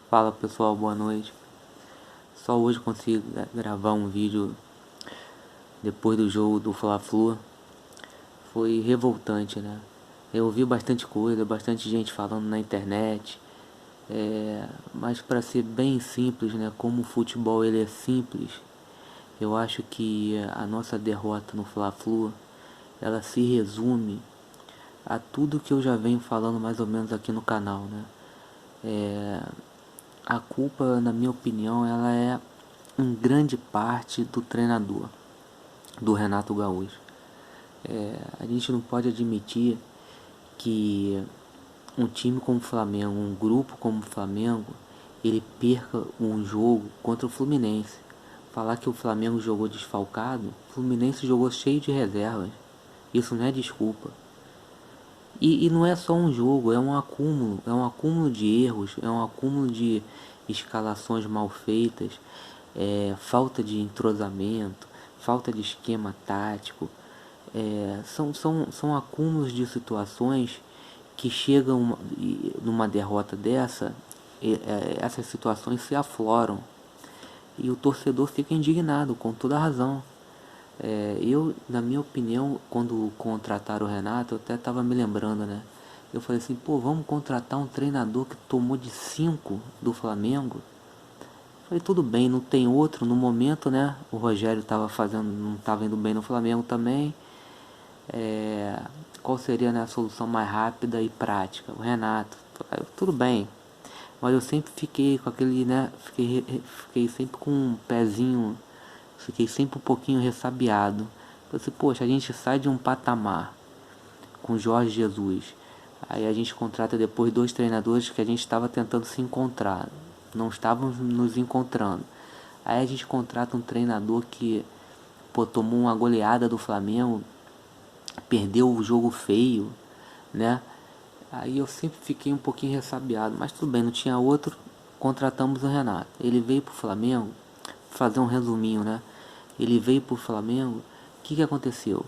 Fala pessoal, boa noite. Só hoje consigo gravar um vídeo depois do jogo do Fla-Flu. Foi revoltante, né? Eu ouvi bastante coisa, bastante gente falando na internet. Mas para ser bem simples, né? Como o futebol ele é simples, eu acho que a nossa derrota no Fla-Flu ela se resume a tudo que eu já venho falando mais ou menos aqui no canal, né? A culpa, na minha opinião, ela é em grande parte do treinador, do Renato Gaúcho. A gente não pode admitir que um time como o Flamengo, um grupo como o Flamengo, ele perca um jogo contra o Fluminense. Falar que o Flamengo jogou desfalcado, o Fluminense jogou cheio de reservas. Isso não é desculpa. E não é só um jogo, é um acúmulo de erros, é um acúmulo de escalações mal feitas, falta de entrosamento, falta de esquema tático. São acúmulos de situações que chegam numa derrota dessa, essas situações se afloram e o torcedor fica indignado, com toda a razão. Na minha opinião, quando contrataram o Renato, eu até estava me lembrando, né? Eu falei assim, pô, vamos contratar um treinador que tomou de 5 do Flamengo. Falei, tudo bem, não tem outro no momento, né? O Rogério não estava indo bem no Flamengo também. Qual seria, né, a solução mais rápida e prática? O Renato. Tudo bem, mas eu sempre fiquei com aquele, né? Fiquei sempre com um pezinho, fiquei sempre um pouquinho ressabiado. Falei assim, poxa, a gente sai de um patamar com Jorge Jesus, aí a gente contrata depois 2 treinadores que a gente estava tentando se encontrar, não estávamos nos encontrando. Aí a gente contrata um treinador que, pô, tomou uma goleada do Flamengo, perdeu o jogo feio, né? Aí eu sempre fiquei um pouquinho ressabiado, mas tudo bem, não tinha outro, contratamos o Renato. Ele veio pro Flamengo, fazer um resuminho, né? Ele veio pro Flamengo, o que aconteceu?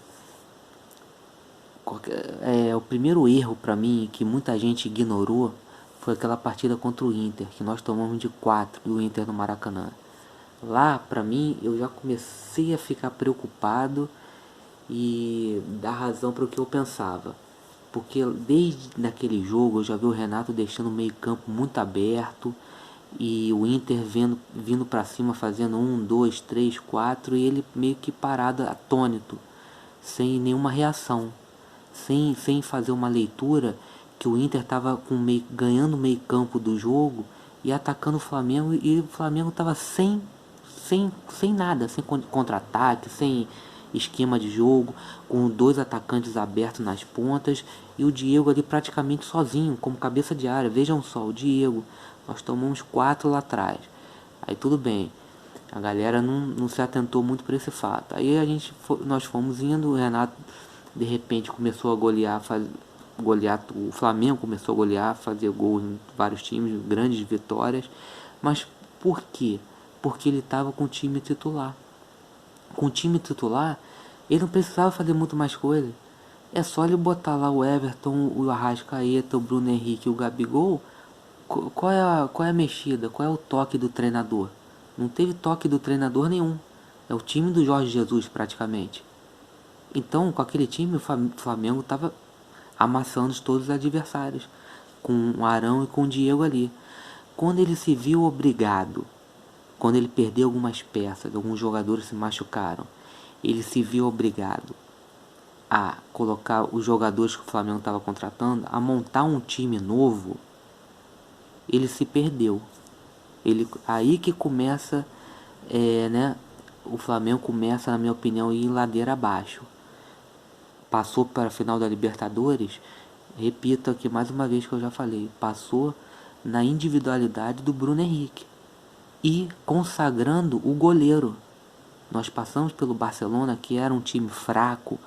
O primeiro erro para mim, que muita gente ignorou, foi aquela partida contra o Inter, que nós tomamos de 4 do Inter no Maracanã. Lá, para mim, eu já comecei a ficar preocupado e dar razão para o que eu pensava. Porque desde naquele jogo eu já vi o Renato deixando o meio campo muito aberto e o Inter vindo para cima fazendo 1, 2, 3, 4 e ele meio que parado, atônito, sem nenhuma reação, sem fazer uma leitura que o Inter estava ganhando o meio campo do jogo e atacando o Flamengo, e o Flamengo estava sem nada, sem contra-ataque, sem esquema de jogo, com 2 atacantes abertos nas pontas e o Diego ali praticamente sozinho, como cabeça de área. Vejam só, o Diego, nós tomamos 4 lá atrás. Aí tudo bem, a galera não se atentou muito para esse fato. Aí nós fomos indo, o Renato de repente começou a golear, o Flamengo começou a golear, fazer gols em vários times, grandes vitórias. Mas por quê? Porque ele estava com o time titular. Com o time titular, ele não precisava fazer muito mais coisa. É só ele botar lá o Everton, o Arrascaeta, o Bruno Henrique e o Gabigol. Qual é a mexida? Qual é o toque do treinador? Não teve toque do treinador nenhum. É o time do Jorge Jesus praticamente. Então, com aquele time, o Flamengo estava amassando todos os adversários, com o Arão e com o Diego ali. Quando ele se viu obrigado, quando ele perdeu algumas peças, alguns jogadores se machucaram, ele se viu obrigado a colocar os jogadores que o Flamengo estava contratando, a montar um time novo, ele se perdeu. Aí que começa, né, o Flamengo começa, na minha opinião, a ir ladeira abaixo. Passou para a final da Libertadores, repito aqui mais uma vez que eu já falei, passou na individualidade do Bruno Henrique e consagrando o goleiro. Nós passamos pelo Barcelona, que era um time fraco,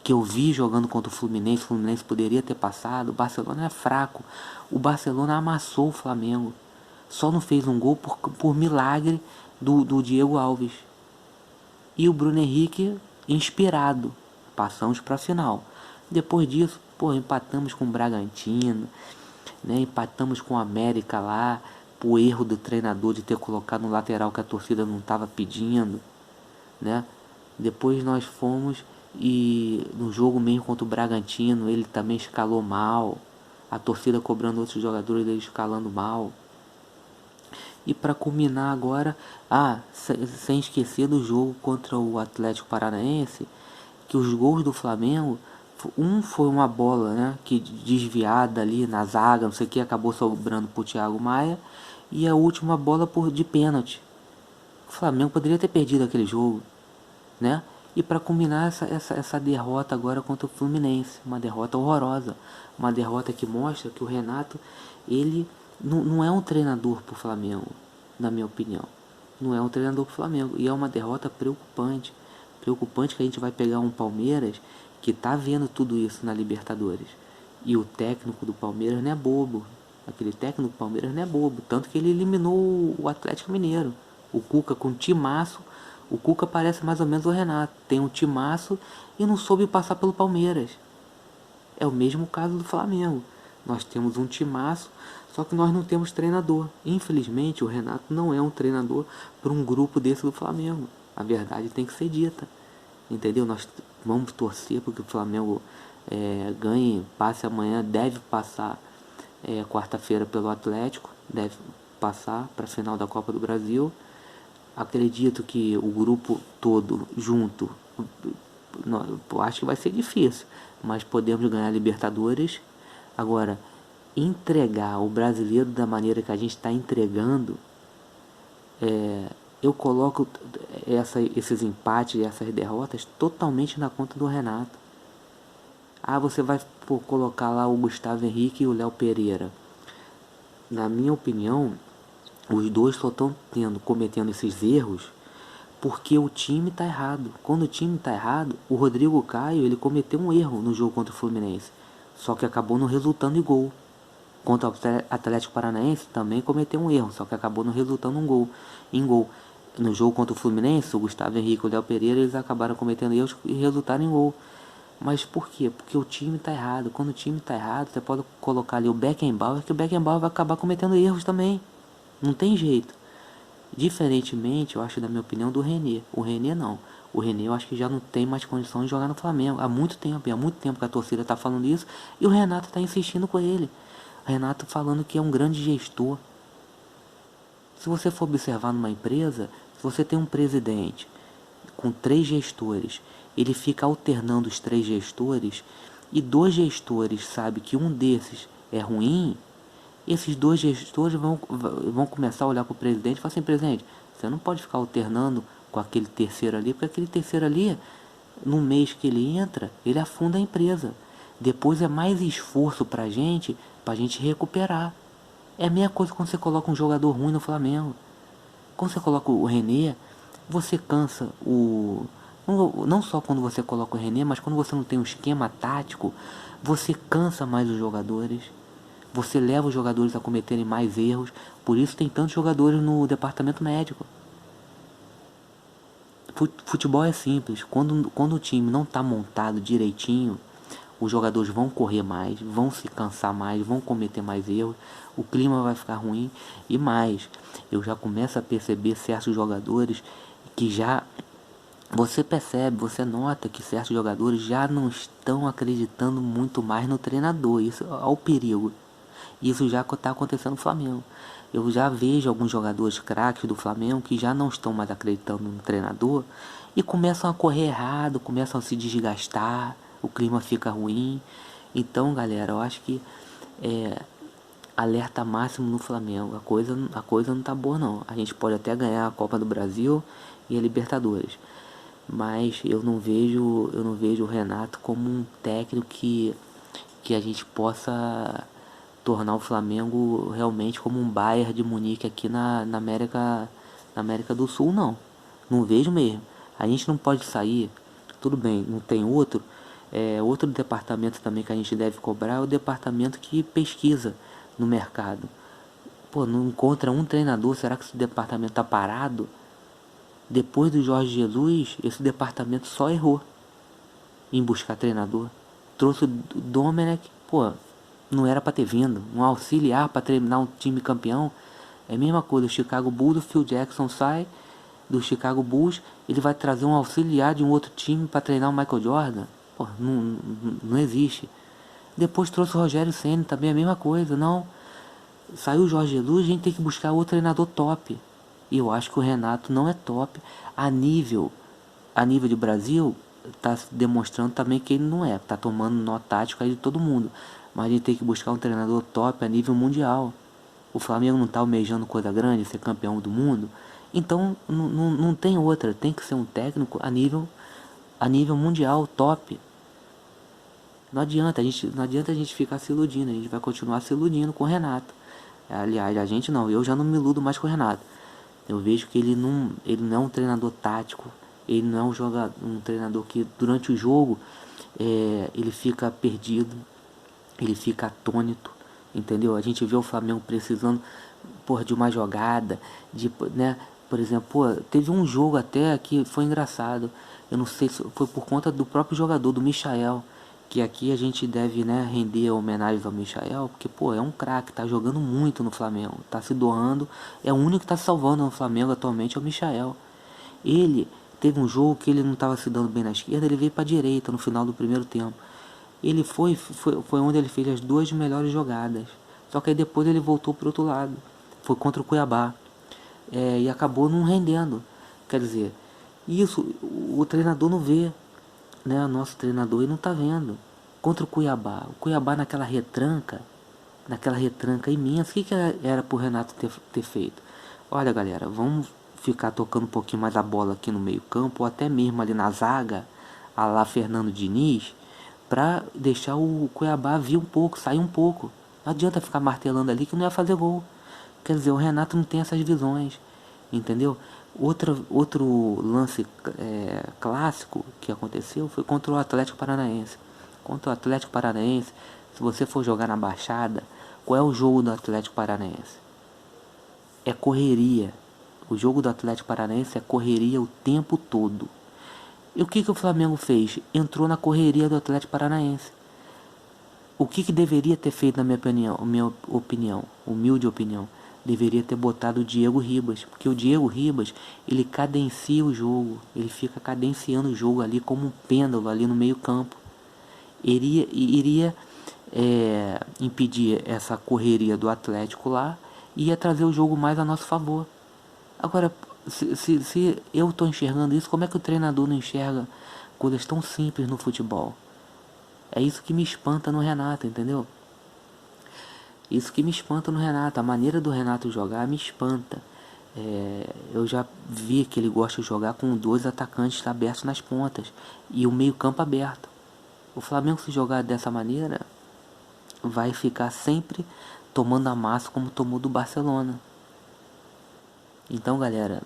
que eu vi jogando contra o Fluminense poderia ter passado. O Barcelona é fraco, o Barcelona amassou o Flamengo, só não fez um gol por milagre do Diego Alves. E o Bruno Henrique inspirado, passamos para a final. Depois disso, pô, empatamos com o Bragantino, né? Empatamos com o América lá, o erro do treinador de ter colocado um lateral que a torcida não estava pedindo, né? Depois nós fomos e no jogo mesmo contra o Bragantino ele também escalou mal, a torcida cobrando outros jogadores dele escalando mal. E para culminar agora, sem esquecer do jogo contra o Atlético Paranaense, que os gols do Flamengo, um foi uma bola, né, que desviada ali na zaga, não sei o que, acabou sobrando pro Thiago Maia, e a última bola de pênalti. O Flamengo poderia ter perdido aquele jogo, né? E para culminar essa derrota agora contra o Fluminense, uma derrota horrorosa, uma derrota que mostra que o Renato, ele não é um treinador para o Flamengo, na minha opinião. Não é um treinador para o Flamengo, e é uma derrota preocupante. Preocupante que a gente vai pegar um Palmeiras que tá vendo tudo isso na Libertadores. E o técnico do Palmeiras não é bobo. Aquele técnico do Palmeiras não é bobo, tanto que ele eliminou o Atlético Mineiro. O Cuca com um timaço. O Cuca parece mais ou menos o Renato. Tem um timaço e não soube passar pelo Palmeiras. É o mesmo caso do Flamengo. Nós temos um timaço, só que nós não temos treinador. Infelizmente, o Renato não é um treinador para um grupo desse do Flamengo. A verdade tem que ser dita. Entendeu? Nós vamos torcer para que o Flamengo ganhe, passe amanhã, deve passar quarta-feira pelo Atlético, deve passar para a final da Copa do Brasil. Acredito que o grupo todo junto, acho que vai ser difícil, mas podemos ganhar a Libertadores. Agora, entregar o brasileiro da maneira que a gente está entregando, eu coloco esses empates e essas derrotas totalmente na conta do Renato. Você vai colocar lá o Gustavo Henrique e o Léo Pereira. Na minha opinião, os dois só estão cometendo esses erros porque o time está errado. Quando o time está errado, o Rodrigo Caio ele cometeu um erro no jogo contra o Fluminense, só que acabou não resultando em gol. Contra o Atlético Paranaense também cometeu um erro, só que acabou não resultando em gol. No jogo contra o Fluminense, o Gustavo Henrique e o Léo Pereira eles acabaram cometendo erros e resultaram em gol. Mas por quê? Porque o time está errado. Quando o time está errado, você pode colocar ali o Beckenbauer, que o Beckenbauer vai acabar cometendo erros também. Não tem jeito. Diferentemente, eu acho, da minha opinião, do René. O René não. O René eu acho que já não tem mais condição de jogar no Flamengo. Há muito tempo que a torcida está falando isso. E o Renato está insistindo com ele. O Renato falando que é um grande gestor. Se você for observar numa empresa, se você tem um presidente com 3 gestores, ele fica alternando os 3 gestores e 2 gestores sabem que um desses é ruim, esses 2 gestores vão começar a olhar para o presidente e falar assim: presidente, você não pode ficar alternando com aquele terceiro ali, porque aquele terceiro ali, no mês que ele entra, ele afunda a empresa. Depois é mais esforço para a gente recuperar. É a mesma coisa quando você coloca um jogador ruim no Flamengo. Quando você coloca o René, você cansa o... Não só quando você coloca o René, mas quando você não tem um esquema tático, você cansa mais os jogadores. Você leva os jogadores a cometerem mais erros. Por isso tem tantos jogadores no departamento médico. Futebol é simples. Quando o time não está montado direitinho, os jogadores vão correr mais, vão se cansar mais, vão cometer mais erros, o clima vai ficar ruim. E mais, eu já começo a perceber certos jogadores que já... Você percebe, você nota que certos jogadores já não estão acreditando muito mais no treinador. Isso é o perigo. Isso já está acontecendo no Flamengo. Eu já vejo alguns jogadores craques do Flamengo que já não estão mais acreditando no treinador e começam a correr errado, começam a se desgastar, o clima fica ruim. Então, galera, eu acho que alerta máximo no Flamengo. A coisa não tá boa não. A gente pode até ganhar a Copa do Brasil e a Libertadores, mas eu não vejo o Renato como um técnico que a gente possa tornar o Flamengo realmente como um Bayern de Munique aqui na América do Sul, não. Não vejo mesmo. A gente não pode sair, tudo bem, não tem outro. Outro departamento também que a gente deve cobrar é o departamento que pesquisa no mercado. Pô, não encontra um treinador, será que esse departamento tá parado? Depois do Jorge Jesus, esse departamento só errou em buscar treinador. Trouxe o Domenech, pô, não era para ter vindo. Um auxiliar para treinar um time campeão É a mesma coisa, o Chicago Bulls, o Phil Jackson sai do Chicago Bulls, ele vai trazer um auxiliar de um outro time para treinar o Michael Jordan? Pô, não existe. Depois trouxe o Rogério Ceni, também a mesma coisa, não. Saiu o Jorge Jesus, a gente tem que buscar outro treinador top. E eu acho que o Renato não é top a nível de Brasil, tá demonstrando também que ele não é, tá tomando nó tático aí de todo mundo. Mas a gente tem que buscar um treinador top a nível mundial. O Flamengo não tá almejando coisa grande, ser campeão do mundo. Então não tem outra, tem que ser um técnico a nível mundial, top. Não adianta a gente ficar se iludindo, a gente vai continuar se iludindo com o Renato. Aliás, a gente não, eu já não me iludo mais com o Renato. Eu vejo que ele não é um treinador tático, ele não é um treinador que durante o jogo ele fica perdido, ele fica atônito, entendeu? A gente vê o Flamengo precisando, porra, de uma jogada, né? Por exemplo, pô, teve um jogo até que foi engraçado. Eu não sei se foi por conta do próprio jogador, do Michael, que aqui a gente deve, né, render homenagens ao Michael, porque, pô, é um craque, tá jogando muito no Flamengo, tá se doando, é o único que tá salvando no Flamengo atualmente, é o Michael. Ele teve um jogo que ele não estava se dando bem na esquerda, ele veio para a direita no final do primeiro tempo. Ele foi onde ele fez as duas melhores jogadas. Só que aí depois ele voltou para o outro lado. Foi contra o Cuiabá. E acabou não rendendo. Quer dizer, isso o treinador não vê. Né? O nosso treinador ele não está vendo. Contra o Cuiabá naquela retranca imensa. O que era pro Renato ter feito? Olha, galera, vamos ficar tocando um pouquinho mais a bola aqui no meio campo, ou até mesmo ali na zaga, a lá Fernando Diniz, para deixar o Cuiabá vir um pouco, sair um pouco. Não adianta ficar martelando ali que não ia fazer gol. Quer dizer, o Renato não tem essas visões, entendeu? Outro lance clássico que aconteceu foi contra o Atlético Paranaense. Contra o Atlético Paranaense, se você for jogar na Baixada, qual é o jogo do Atlético Paranaense? É correria. O jogo do Atlético Paranaense é correria o tempo todo. E o que o Flamengo fez? Entrou na correria do Atlético Paranaense. O que deveria ter feito, na minha opinião, humilde opinião? Deveria ter botado o Diego Ribas. Porque o Diego Ribas, ele cadencia o jogo. Ele fica cadenciando o jogo ali como um pêndulo ali no meio campo. Iria impedir essa correria do Atlético lá e ia trazer o jogo mais a nosso favor. Agora, se eu estou enxergando isso, como é que o treinador não enxerga coisas tão simples no futebol? É isso que me espanta no Renato, entendeu? Isso que me espanta no Renato. A maneira do Renato jogar me espanta. Eu já vi que ele gosta de jogar com dois atacantes abertos nas pontas e o meio campo aberto. O Flamengo, se jogar dessa maneira, vai ficar sempre tomando a massa como tomou do Barcelona. Então, galera,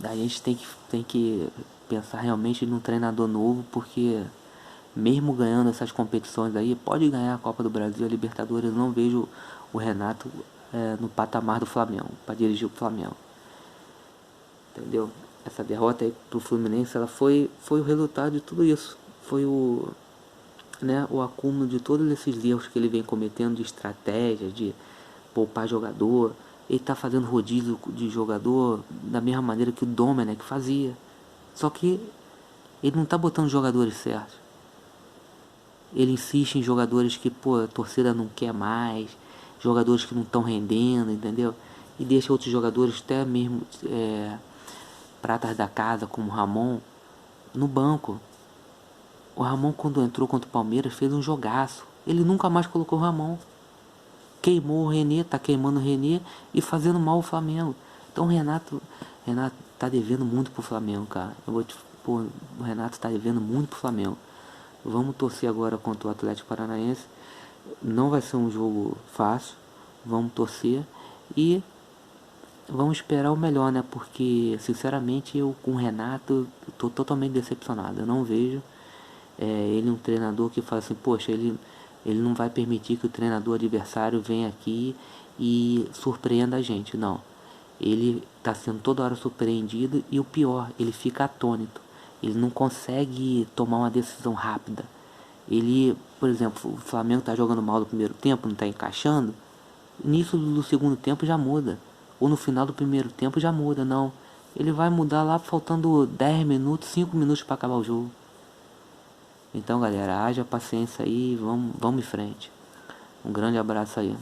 a gente tem que pensar realmente num treinador novo, porque mesmo ganhando essas competições aí, pode ganhar a Copa do Brasil, a Libertadores, eu não vejo o Renato no patamar do Flamengo, para dirigir o Flamengo. Entendeu? Essa derrota aí pro Fluminense, ela foi o resultado de tudo isso. Foi o acúmulo de todos esses erros que ele vem cometendo de estratégia, de poupar jogador. Ele tá fazendo rodízio de jogador da mesma maneira que o Domenech fazia. Só que ele não tá botando jogadores certos. Ele insiste em jogadores que, a torcida não quer mais, jogadores que não estão rendendo, entendeu? E deixa outros jogadores, até mesmo pratas da casa, como o Ramon, no banco. O Ramon, quando entrou contra o Palmeiras, fez um jogaço. Ele nunca mais colocou o Ramon. Queimou o René, tá queimando o René e fazendo mal ao Flamengo. Então o Renato tá devendo muito pro Flamengo, cara. O Renato tá devendo muito pro Flamengo. Vamos torcer agora contra o Atlético Paranaense. Não vai ser um jogo fácil. Vamos torcer e vamos esperar o melhor, né? Porque, sinceramente, eu com o Renato tô totalmente decepcionado. Eu não vejo ele um treinador que fala assim, poxa, ele não vai permitir que o treinador adversário venha aqui e surpreenda a gente. Não. Ele está sendo toda hora surpreendido e o pior, ele fica atônito. Ele não consegue tomar uma decisão rápida. Ele, por exemplo, o Flamengo está jogando mal no primeiro tempo, não está encaixando. Nisso do segundo tempo já muda. ou no final do primeiro tempo já muda, não. Ele vai mudar lá faltando 10 minutos, 5 minutos para acabar o jogo. Então, galera, haja paciência aí, vamos em frente. Um grande abraço aí.